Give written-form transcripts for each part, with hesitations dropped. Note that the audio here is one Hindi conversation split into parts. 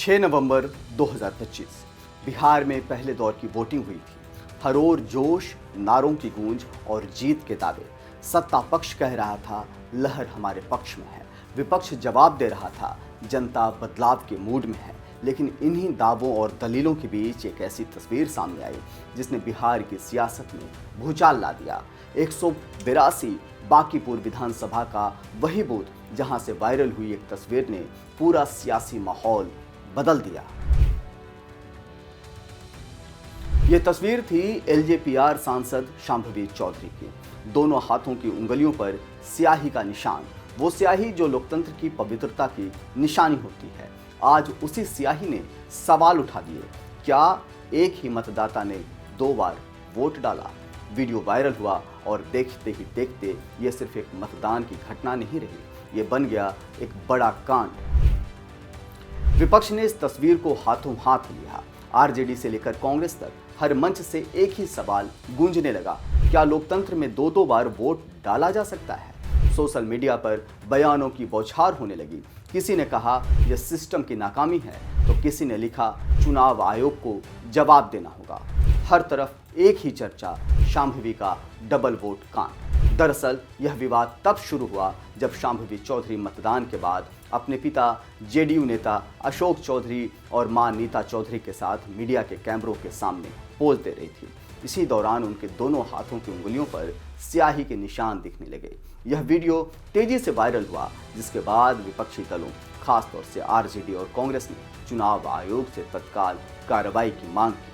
6 नवंबर 2025 बिहार में पहले दौर की वोटिंग हुई थी। हर ओर जोश, नारों की गूंज और जीत के दावे। सत्ता पक्ष कह रहा था लहर हमारे पक्ष में है, विपक्ष जवाब दे रहा था जनता बदलाव के मूड में है। लेकिन इन्हीं दावों और दलीलों के बीच एक ऐसी तस्वीर सामने आई जिसने बिहार की सियासत में भूचाल ला दिया। 182 बांकीपुर विधानसभा का वही बूथ जहां से वायरल हुई एक तस्वीर ने पूरा सियासी माहौल बदल दिया। ये तस्वीर थी एलजेपीआर सांसद शांभवी चौधरी की। दोनों हाथों की उंगलियों पर स्याही का निशान, वो स्याही जो लोकतंत्र की पवित्रता की निशानी होती है। आज उसी स्याही ने सवाल उठा दिए। क्या एक ही मतदाता ने 2 बार वोट डाला? वीडियो वायरल हुआ और देखते ही देखते ये सिर्फ एक मतदान की घटना नहीं रही, ये बन गया एक बड़ा कांड। विपक्ष ने इस तस्वीर को हाथों हाथ लिया। आरजेडी से लेकर कांग्रेस तक हर मंच से एक ही सवाल गूंजने लगा, क्या लोकतंत्र में 2-2 बार वोट डाला जा सकता है? सोशल मीडिया पर बयानों की बौछार होने लगी। किसी ने कहा यह सिस्टम की नाकामी है, तो किसी ने लिखा चुनाव आयोग को जवाब देना होगा। हर तरफ एक ही चर्चा, शांभवी का डबल वोट कांड। दरअसल यह विवाद तब शुरू हुआ जब शांभवी चौधरी मतदान के बाद अपने पिता जेडीयू नेता अशोक चौधरी और मां नीता चौधरी के साथ मीडिया के कैमरों के सामने पोज दे रही थी। इसी दौरान उनके दोनों हाथों की उंगलियों पर स्याही के निशान दिखने लगे। यह वीडियो तेजी से वायरल हुआ, जिसके बाद विपक्षी दलों, खासतौर से आरजेडी और कांग्रेस ने चुनाव आयोग से तत्काल कार्रवाई की मांग की।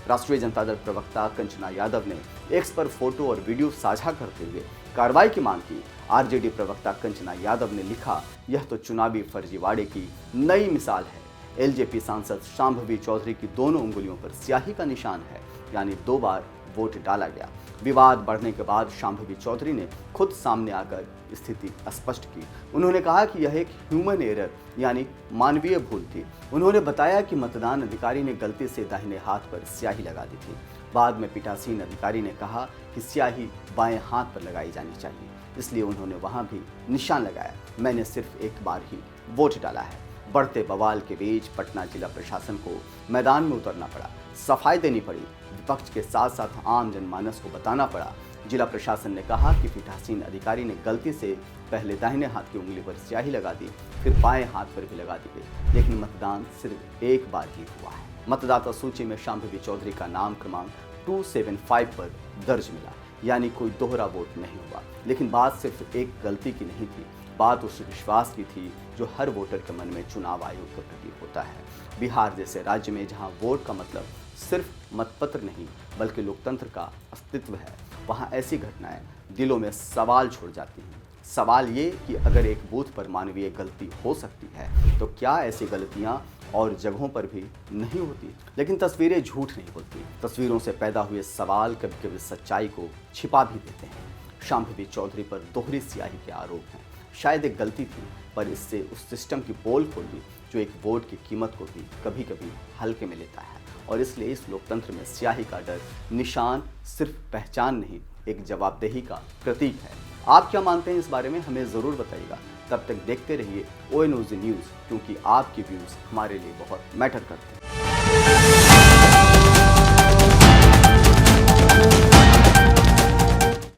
राष्ट्रीय जनता दल प्रवक्ता कंचना यादव ने एक्स पर फोटो और वीडियो साझा करते हुए कार्रवाई की मांग की। आरजेडी प्रवक्ता कंचना यादव ने लिखा, यह तो चुनावी फर्जीवाड़े की नई मिसाल है। एलजेपी सांसद शांभवी चौधरी की दोनों उंगलियों पर स्याही का निशान है, यानी 2 बार वोट डाला गया। विवाद बढ़ने के बाद शांभवी चौधरी ने खुद सामने आकर स्थिति स्पष्ट की। उन्होंने कहा कि यह एक ह्यूमन एरर यानी मानवीय भूल थी। उन्होंने बताया कि मतदान अधिकारी ने गलती से दाहिने हाथ पर स्याही लगा दी थी। बाद में पीठासीन अधिकारी ने कहा कि स्याही बाएं हाथ पर लगाई जानी चाहिए, इसलिए उन्होंने वहां भी निशान लगाया। मैंने सिर्फ एक बार ही वोट डाला है। बढ़ते बवाल के बीच पटना जिला प्रशासन को मैदान में उतरना पड़ा, सफाई देनी पड़ी। विपक्ष के साथ साथ आम जनमानस को बताना पड़ा। जिला प्रशासन ने कहा कि पीठासीन अधिकारी ने गलती से पहले दाहिने हाथ की उंगली पर स्याही लगा दी, फिर बाएं हाथ पर भी लगा दी गई, लेकिन मतदान सिर्फ एक बार ही हुआ है। मतदाता सूची में शांभवी चौधरी का नाम क्रमांक 275 पर दर्ज मिला, यानी कोई दोहरा वोट नहीं हुआ। लेकिन बात सिर्फ एक गलती की नहीं थी, बात उस विश्वास की थी जो हर वोटर के मन में चुनाव आयोग के प्रति होता है। बिहार जैसे राज्य में जहां वोट का मतलब सिर्फ मतपत्र नहीं बल्कि लोकतंत्र का अस्तित्व है, वहां ऐसी घटनाएं दिलों में सवाल छोड़ जाती हैं। सवाल ये कि अगर एक बूथ पर मानवीय गलती हो सकती है, तो क्या ऐसी गलतियां और जगहों पर भी नहीं होती? लेकिन तस्वीरें झूठ नहीं बोलती। तस्वीरों से पैदा हुए सवाल कभी कभी सच्चाई को छिपा भी देते हैं। शांभवी चौधरी पर दोहरी स्याही के आरोप हैं। शायद एक गलती थी, पर इससे उस सिस्टम की पोल खोल दी जो एक वोट की कीमत को भी कभी कभी हल्के में लेता है। और इसलिए इस लोकतंत्र में स्याही का डर निशान सिर्फ पहचान नहीं, एक जवाबदेही का प्रतीक है। आप क्या मानते हैं इस बारे में, हमें ज़रूर बताइएगा। तब तक देखते रहिए ONOG न्यूज़, क्योंकि आपकी व्यूज़ हमारे लिए बहुत मैटर करते हैं।